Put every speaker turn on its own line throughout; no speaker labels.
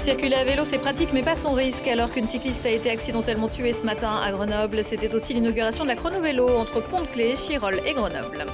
Circuler à vélo, c'est pratique mais pas sans risque. Alors qu'une cycliste a été accidentellement tuée ce matin à Grenoble, c'était aussi l'inauguration de la chrono-vélo entre Pont-de-Claix, Chirolles et Grenoble.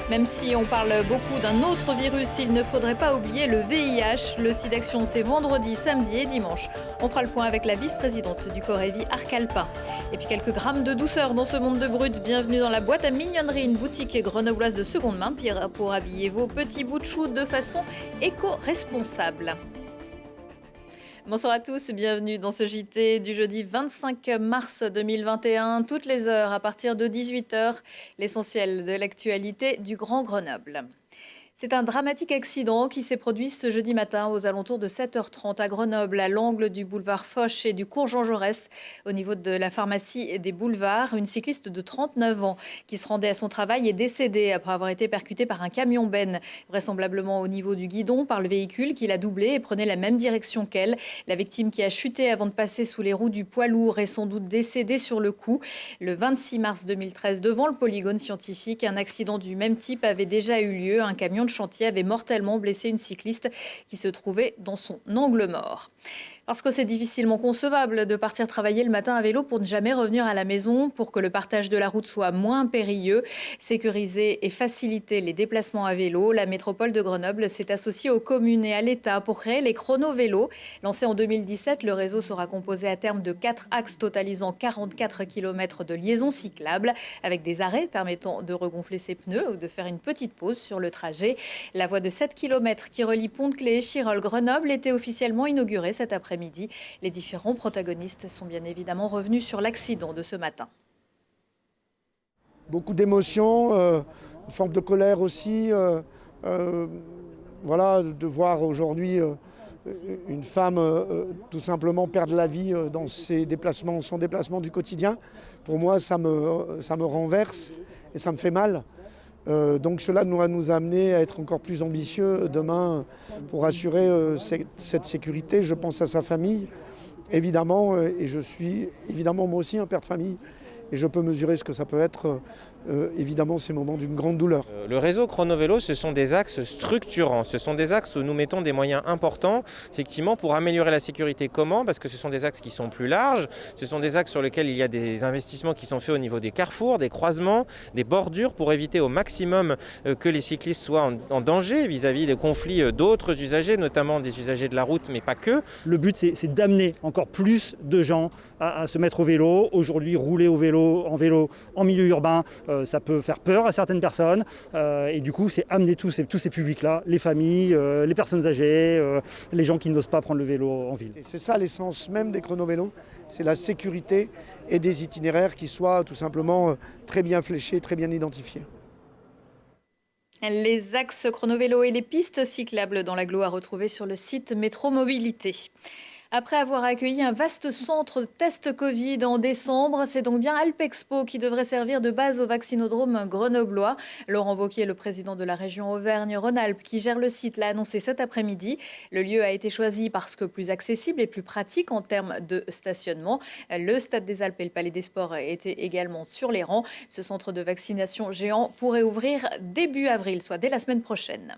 Même si on parle beaucoup d'un autre virus, il ne faudrait pas oublier le VIH. Le site d'action, c'est vendredi, samedi et dimanche. On fera le point avec la vice-présidente du Corévi Arc-Alpin. Et puis quelques grammes de douceur dans ce monde de brut. Bienvenue dans la boîte à mignonnerie, une boutique grenobloise de seconde main pour habiller vos petits bouts de chou de façon éco-responsable. Bonsoir à tous, bienvenue dans ce JT du jeudi 25 mars 2021, toutes les heures à partir de 18h, l'essentiel de l'actualité du Grand Grenoble. C'est un dramatique accident qui s'est produit ce jeudi matin aux alentours de 7h30 à Grenoble, à l'angle du boulevard Foch et du cours Jean Jaurès, au niveau de la pharmacie et des boulevards. Une cycliste de 39 ans qui se rendait à son travail est décédée après avoir été percutée par un camion-ben, vraisemblablement au niveau du guidon, par le véhicule qui l'a doublée et prenait la même direction qu'elle. La victime qui a chuté avant de passer sous les roues du poids lourd est sans doute décédée sur le coup. Le 26 mars 2013, devant le polygone scientifique, un accident du même type avait déjà eu lieu. Un camion de chantier avait mortellement blessé une cycliste qui se trouvait dans son angle mort. Parce que c'est difficilement concevable de partir travailler le matin à vélo pour ne jamais revenir à la maison, pour que le partage de la route soit moins périlleux, sécuriser et faciliter les déplacements à vélo, la métropole de Grenoble s'est associée aux communes et à l'État pour créer les chrono-vélos. Lancé en 2017, le réseau sera composé à terme de 4 axes totalisant 44 km de liaisons cyclables, avec des arrêts permettant de regonfler ses pneus ou de faire une petite pause sur le trajet. La voie de 7 km qui relie Pont-de-Claix et Chirolles-Grenoble était officiellement inaugurée cet après-midi. Les différents protagonistes sont bien évidemment revenus sur l'accident de ce matin.
Beaucoup d'émotions, une forme de colère aussi. Voilà, de voir aujourd'hui une femme tout simplement perdre la vie dans ses déplacements, son déplacement du quotidien. Pour moi, ça me renverse et ça me fait mal. Donc cela doit nous amener à être encore plus ambitieux demain pour assurer cette sécurité. Je pense à sa famille, évidemment, et je suis évidemment moi aussi un père de famille. Et je peux mesurer ce que ça peut être, évidemment, ces moments d'une grande douleur.
Le réseau chrono-vélo, ce sont des axes structurants. Ce sont des axes où nous mettons des moyens importants, effectivement, pour améliorer la sécurité. Comment ? Parce que ce sont des axes qui sont plus larges. Ce sont des axes sur lesquels il y a des investissements qui sont faits au niveau des carrefours, des croisements, des bordures, pour éviter au maximum que les cyclistes soient en danger vis-à-vis des conflits d'autres usagers, notamment des usagers de la route, mais pas que.
Le but, c'est d'amener encore plus de gens à se mettre au vélo. Aujourd'hui, rouler en vélo en milieu urbain, ça peut faire peur à certaines personnes. Et du coup, c'est amener tous ces publics-là, les familles, les personnes âgées, les gens qui n'osent pas prendre le vélo en ville.
Et c'est ça l'essence même des chrono-vélos, c'est la sécurité et des itinéraires qui soient tout simplement très bien fléchés, très bien identifiés.
Les axes chrono-vélo et les pistes cyclables dans l'agglo à retrouver sur le site Métro Mobilité. Après avoir accueilli un vaste centre de test Covid en décembre, c'est donc bien Alpexpo qui devrait servir de base au vaccinodrome grenoblois. Laurent Wauquiez, le président de la région Auvergne-Rhône-Alpes, qui gère le site, l'a annoncé cet après-midi. Le lieu a été choisi parce que plus accessible et plus pratique en termes de stationnement. Le Stade des Alpes et le Palais des Sports étaient également sur les rangs. Ce centre de vaccination géant pourrait ouvrir début avril, soit dès la semaine prochaine.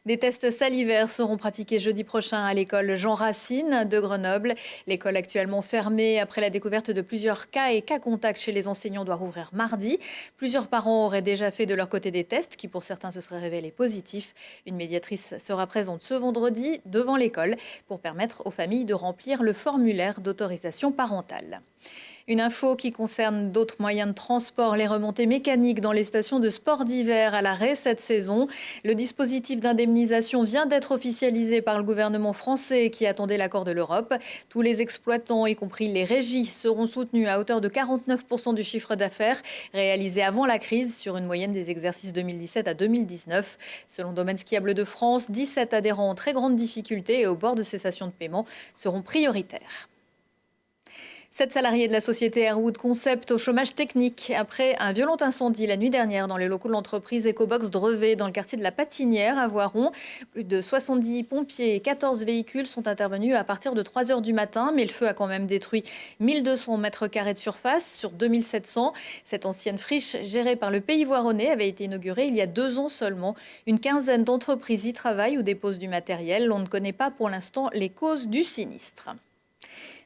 Des tests salivaires seront pratiqués jeudi prochain à l'école Jean Racine de Grenoble. L'école actuellement fermée après la découverte de plusieurs cas et cas contacts chez les enseignants doit rouvrir mardi. Plusieurs parents auraient déjà fait de leur côté des tests qui pour certains se seraient révélés positifs. Une médiatrice sera présente ce vendredi devant l'école pour permettre aux familles de remplir le formulaire d'autorisation parentale. Une info qui concerne d'autres moyens de transport, les remontées mécaniques dans les stations de sport d'hiver à l'arrêt cette saison. Le dispositif d'indemnisation vient d'être officialisé par le gouvernement français qui attendait l'accord de l'Europe. Tous les exploitants, y compris les régies, seront soutenus à hauteur de 49% du chiffre d'affaires réalisé avant la crise sur une moyenne des exercices 2017 à 2019. Selon Domaine skiable de France, 17 adhérents en très grande difficulté et au bord de cessation de paiement seront prioritaires. 7 salariés de la société Airwood Concept au chômage technique après un violent incendie la nuit dernière dans les locaux de l'entreprise Ecobox Drevet dans le quartier de la Patinière à Voiron. Plus de 70 pompiers et 14 véhicules sont intervenus à partir de 3 heures du matin, mais le feu a quand même détruit 1200 mètres carrés de surface sur 2700. Cette ancienne friche gérée par le Pays Voironnais avait été inaugurée il y a 2 ans seulement. Une quinzaine d'entreprises y travaillent ou déposent du matériel. On ne connaît pas pour l'instant les causes du sinistre.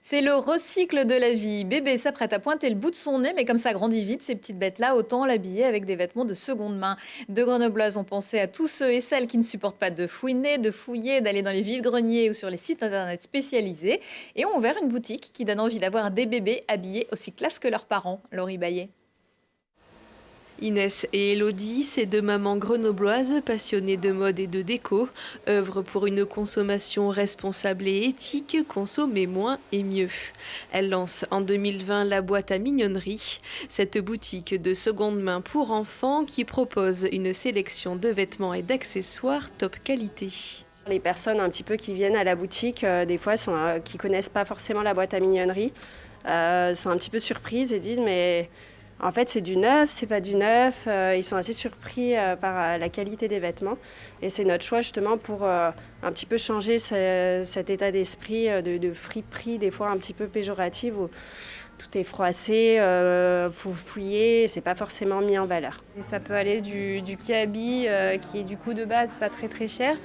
C'est le recycle de la vie. Bébé s'apprête à pointer le bout de son nez, mais comme ça grandit vite, ces petites bêtes-là, autant l'habiller avec des vêtements de seconde main. Deux Grenobloises ont pensé à tous ceux et celles qui ne supportent pas de fouiner, de fouiller, d'aller dans les vides-greniers ou sur les sites internet spécialisés et ont ouvert une boutique qui donne envie d'avoir des bébés habillés aussi classe que leurs parents. Laurie Baillet.
Inès et Elodie, ces deux mamans grenobloises passionnées de mode et de déco, œuvrent pour une consommation responsable et éthique, consommer moins et mieux. Elles lancent en 2020 la boîte à mignonnerie, cette boutique de seconde main pour enfants qui propose une sélection de vêtements et d'accessoires top qualité.
Les personnes un petit peu qui viennent à la boutique, des fois qui ne connaissent pas forcément la boîte à mignonnerie, sont un petit peu surprises et disent mais... En fait, c'est du neuf, c'est pas du neuf. Ils sont assez surpris par la qualité des vêtements. Et c'est notre choix justement pour un petit peu changer cet état d'esprit de friperie, des fois un petit peu péjorative, où tout est froissé, faut fouiller, c'est pas forcément mis en valeur.
Et ça peut aller du kiabi, qui est du coup de base pas très très cher,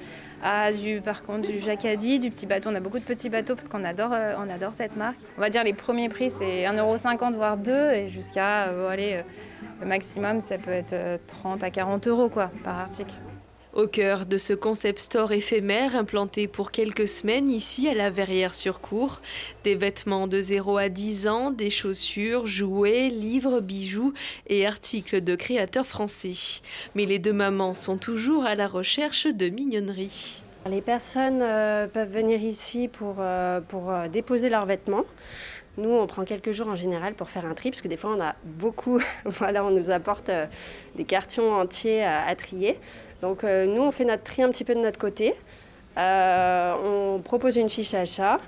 à par contre du jacadi, du petit bateau. On a beaucoup de petits bateaux parce qu'on adore cette marque. On va dire les premiers prix c'est 1,50 € voire 2 et jusqu'à le maximum ça peut être 30 à 40 € par article.
Au cœur de ce concept store éphémère implanté pour quelques semaines ici à la Verrières-sur-Cour, des vêtements de 0 à 10 ans, des chaussures, jouets, livres, bijoux et articles de créateurs français. Mais les deux mamans sont toujours à la recherche de mignonnerie.
Les personnes peuvent venir ici pour déposer leurs vêtements. Nous, on prend quelques jours en général pour faire un tri, parce que des fois, on a beaucoup. Voilà, on nous apporte des cartons entiers à trier. Donc, nous, on fait notre tri un petit peu de notre côté. On propose une fiche achat.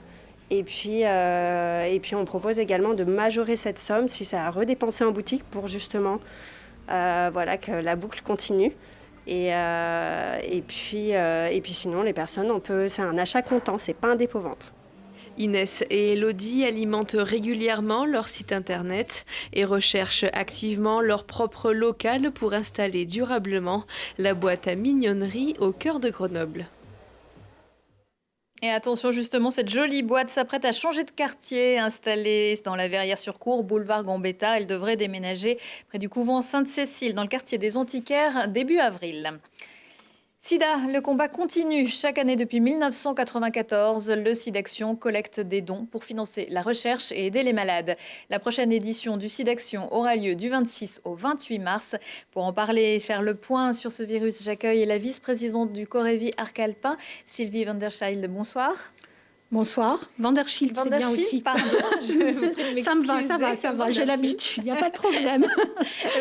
Et puis, on propose également de majorer cette somme si ça a redépensé en boutique pour justement que la boucle continue. Et puis sinon, les personnes, c'est un achat comptant, c'est pas un dépôt-vente.
Inès et Elodie alimentent régulièrement leur site internet et recherchent activement leur propre local pour installer durablement la boîte à mignonnerie au cœur de Grenoble.
Et attention justement, cette jolie boîte s'apprête à changer de quartier, installée dans la Verrières-sur-Cour, boulevard Gambetta. Elle devrait déménager près du couvent Sainte-Cécile, dans le quartier des Antiquaires, début avril. SIDA, le combat continue. Chaque année depuis 1994, le SIDAction collecte des dons pour financer la recherche et aider les malades. La prochaine édition du SIDAction aura lieu du 26 au 28 mars. Pour en parler et faire le point sur ce virus, j'accueille la vice-présidente du Corévi Arc-Alpin, Sylvie van der Schild. Bonsoir.
Bonsoir. Van der Schild, c'est bien aussi.
Pardon,
ça va, j'ai l'habitude, il n'y a pas de problème.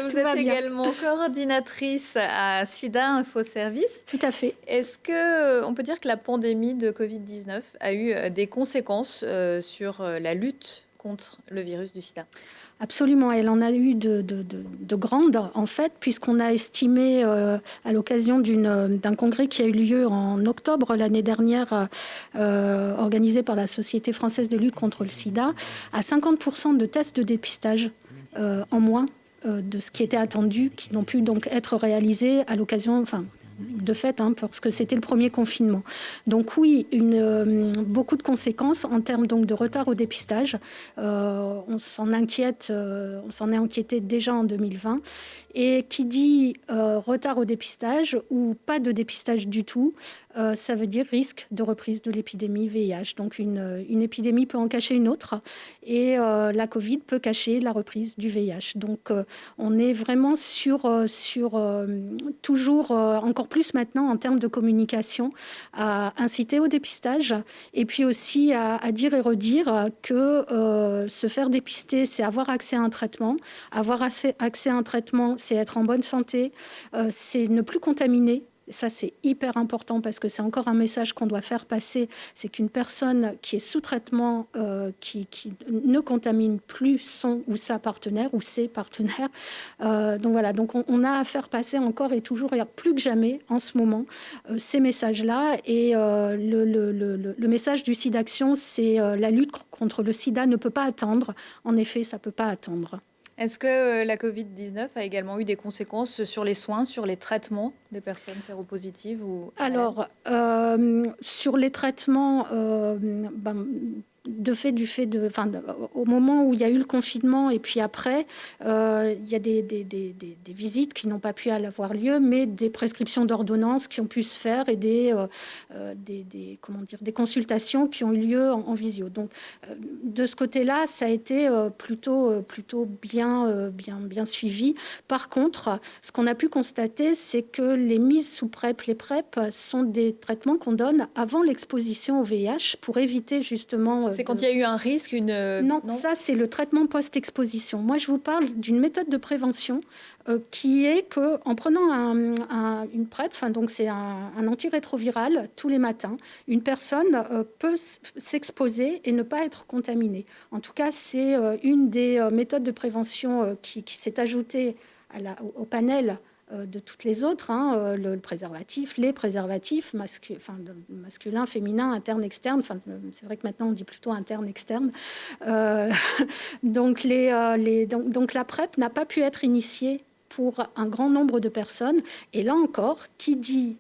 Vous êtes également coordinatrice à SIDA Info Service.
Tout à fait.
Est-ce qu'on peut dire que la pandémie de Covid-19 a eu des conséquences sur la lutte contre le virus du sida ?
Absolument, elle en a eu de grandes, en fait, puisqu'on a estimé, à l'occasion d'un congrès qui a eu lieu en octobre l'année dernière, organisé par la Société française de lutte contre le sida, à 50% de tests de dépistage en moins de ce qui était attendu, qui n'ont pu donc être réalisés à l'occasion... de fait, parce que c'était le premier confinement. Donc oui, beaucoup de conséquences en termes donc de retard au dépistage. On s'en est inquiété déjà en 2020. Et qui dit retard au dépistage ou pas de dépistage du tout, ça veut dire risque de reprise de l'épidémie VIH. Donc une épidémie peut en cacher une autre et la Covid peut cacher la reprise du VIH. Donc on est vraiment sur toujours encore plus maintenant en termes de communication à inciter au dépistage et puis aussi à dire et redire que se faire dépister, c'est avoir accès à un traitement. Avoir accès à un traitement, c'est être en bonne santé, c'est ne plus contaminer Et ça, c'est hyper important parce que c'est encore un message qu'on doit faire passer. C'est qu'une personne qui est sous traitement, qui ne contamine plus son ou sa partenaire ou ses partenaires. Donc voilà, donc on a à faire passer encore et toujours, et plus que jamais en ce moment, ces messages-là. Et le message du SIDAction, c'est la lutte contre le sida ne peut pas attendre. En effet, ça ne peut pas attendre.
Est-ce que la Covid-19 a également eu des conséquences sur les soins, sur les traitements des personnes séropositives ou...
Alors, sur les traitements, au moment où il y a eu le confinement et puis après, il y a des visites qui n'ont pas pu avoir lieu, mais des prescriptions d'ordonnances qui ont pu se faire et des consultations qui ont eu lieu en visio. Donc, de ce côté-là, ça a été plutôt bien suivi. Par contre, ce qu'on a pu constater, c'est que les mises sous PrEP, les PrEP, sont des traitements qu'on donne avant l'exposition au VIH pour éviter justement...
C'est quand il y a eu un risque,
Non, ça, c'est le traitement post-exposition. Moi, je vous parle d'une méthode de prévention qui est qu'en prenant une PrEP, donc c'est un antirétroviral tous les matins, une personne peut s'exposer et ne pas être contaminée. En tout cas, c'est une des méthodes de prévention qui s'est ajoutée au panel de toutes les autres, le préservatif, les préservatifs masculin, féminin, interne, externe. C'est vrai que maintenant on dit plutôt interne, externe. Donc la PrEP n'a pas pu être initiée pour un grand nombre de personnes. Et là encore, qui dit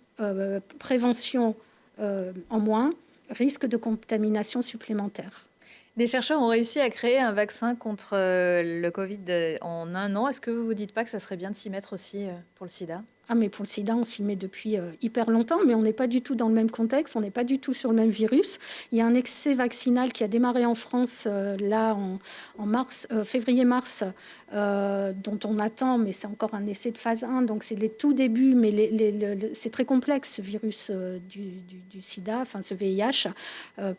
prévention en moins, risque de contamination supplémentaire.
Des chercheurs ont réussi à créer un vaccin contre le Covid en 1 an. Est-ce que vous ne vous dites pas que ça serait bien de s'y mettre aussi pour le sida ?
Ah, mais pour le sida, on s'y met depuis hyper longtemps, mais on n'est pas du tout dans le même contexte, on n'est pas du tout sur le même virus. Il y a un essai vaccinal qui a démarré en France en février-mars, dont on attend, mais c'est encore un essai de phase 1, donc c'est les tout débuts, mais c'est très complexe ce virus du sida, ce VIH,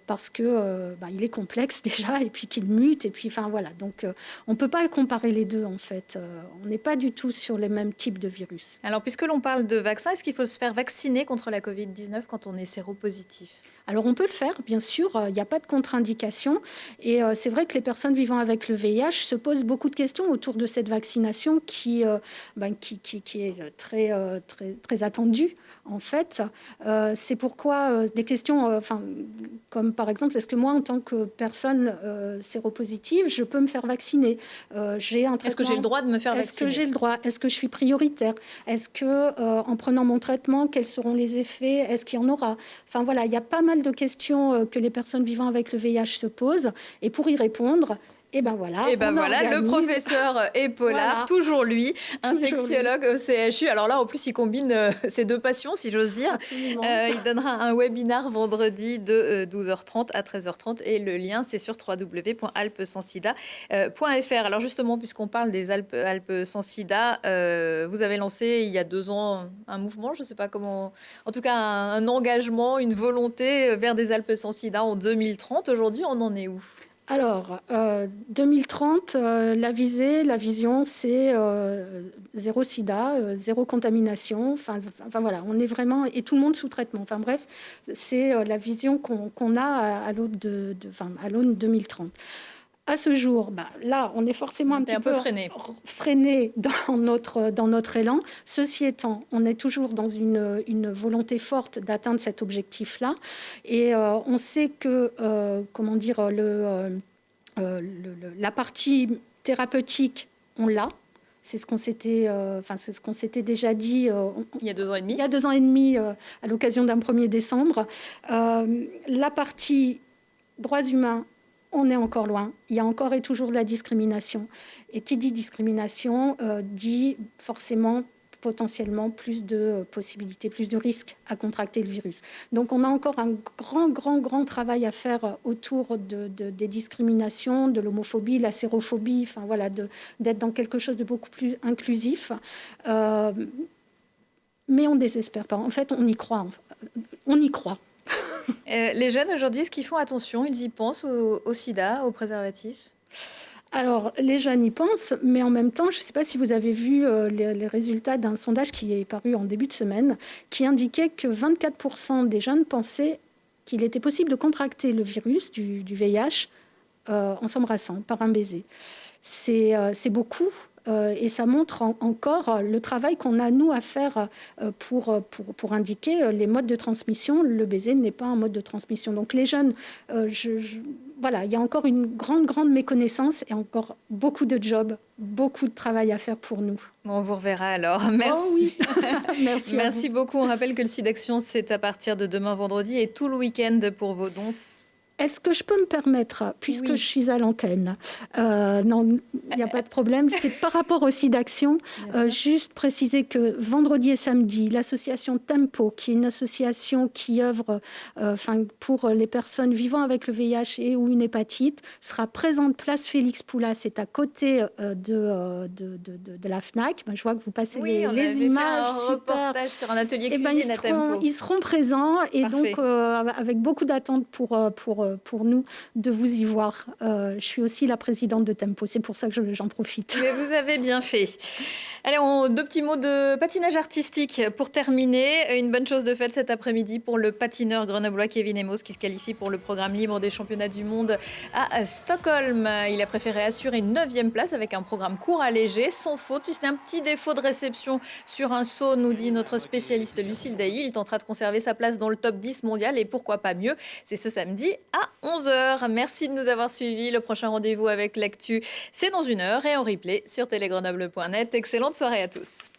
parce que il est complexe déjà, et puis qu'il mute, et puis voilà. Donc on ne peut pas comparer les deux en fait. On n'est pas du tout sur les mêmes types de virus.
Alors, puisque l'on parle de vaccin, est-ce qu'il faut se faire vacciner contre la Covid-19 quand on est séropositif ?
Alors, on peut le faire, bien sûr. Il n'y a pas de contre-indication. Et c'est vrai que les personnes vivant avec le VIH se posent beaucoup de questions autour de cette vaccination qui est très attendue, en fait. C'est pourquoi des questions, comme par exemple, est-ce que moi, en tant que personne séropositive, je peux me faire vacciner ?
Est-ce que j'ai le droit de me faire vacciner ?
Est-ce que j'ai le droit ? Est-ce que je suis prioritaire ? Est-ce que, en prenant mon traitement, quels seront les effets ? Est-ce qu'il y en aura ? Il y a pas mal de questions que les personnes vivant avec le VIH se posent. Et pour y répondre,
le professeur Epaulard, toujours lui, infectiologue au CHU. Alors là, en plus, il combine ses deux passions, si j'ose dire. Il donnera un webinar vendredi de 12h30 à 13h30 et le lien, c'est sur www.alpesansida.fr. Alors justement, puisqu'on parle des Alpes sans sida, vous avez lancé il y a 2 ans un mouvement, je ne sais pas comment, en tout cas un engagement, une volonté vers des Alpes sans sida en 2030. Aujourd'hui, on en est où ?
Alors, 2030, la vision, c'est zéro sida, zéro contamination. Voilà, on est vraiment... Et tout le monde sous traitement. Bref, c'est la vision qu'on a à l'aune de 2030. À ce jour, là, on est forcément un petit peu freiné dans notre élan. Ceci étant, on est toujours dans une volonté forte d'atteindre cet objectif-là. Et on sait que, la partie thérapeutique, on l'a. C'est ce qu'on s'était déjà dit
il y a 2 ans et demi.
Il y a 2 ans et demi, à l'occasion d'un 1er décembre. La partie droits humains, on est encore loin. Il y a encore et toujours de la discrimination. Et qui dit discrimination dit forcément potentiellement plus de possibilités, plus de risques à contracter le virus. Donc on a encore un grand travail à faire autour des discriminations, de l'homophobie, la sérophobie, d'être dans quelque chose de beaucoup plus inclusif. Mais on ne désespère pas. En fait, on y croit. On y croit.
Les jeunes aujourd'hui, est-ce qu'ils font attention ? Ils y pensent au sida, au préservatif ?
Alors, les jeunes y pensent, mais en même temps, je ne sais pas si vous avez vu les résultats d'un sondage qui est paru en début de semaine, qui indiquait que 24% des jeunes pensaient qu'il était possible de contracter le virus du VIH en s'embrassant par un baiser. C'est beaucoup. Et ça montre encore le travail qu'on a, nous, à faire pour indiquer les modes de transmission. Le baiser n'est pas un mode de transmission. Donc les jeunes, voilà, il y a encore une grande méconnaissance et encore beaucoup de jobs, beaucoup de travail à faire pour nous.
Bon, on vous reverra alors. Merci.
Oh oui.
Merci beaucoup. On rappelle que le site d'action, c'est à partir de demain vendredi et tout le week-end pour vos dons.
Est-ce que je peux me permettre, puisque je suis à l'antenne, non, il n'y a pas de problème, c'est par rapport au site d'action, juste préciser que vendredi et samedi, l'association Tempo, qui est une association qui œuvre pour les personnes vivant avec le VIH et ou une hépatite, sera présente place Félix Poulas, c'est à côté de la FNAC. Je vois que vous passez les images.
Fait un reportage sur un atelier cuisine à Tempo.
Ils seront présents et
Parfait.
donc avec beaucoup d'attentes pour nous de vous y voir. Je suis aussi la présidente de Tempo, c'est pour ça que j'en profite.
Mais vous avez bien fait. Allez, deux petits mots de patinage artistique pour terminer. Une bonne chose de faite cet après-midi pour le patineur grenoblois Kevin Emos qui se qualifie pour le programme libre des championnats du monde à Stockholm. Il a préféré assurer une 9e place avec un programme court allégé, sans faute, si ce n'est un petit défaut de réception sur un saut, nous dit notre spécialiste Lucille Dailly. Il tentera de conserver sa place dans le top 10 mondial et pourquoi pas mieux. C'est ce samedi à 11h. Merci de nous avoir suivis. Le prochain rendez-vous avec l'actu, c'est dans 1 heure et en replay sur télégrenoble.net. Excellente soirée à tous.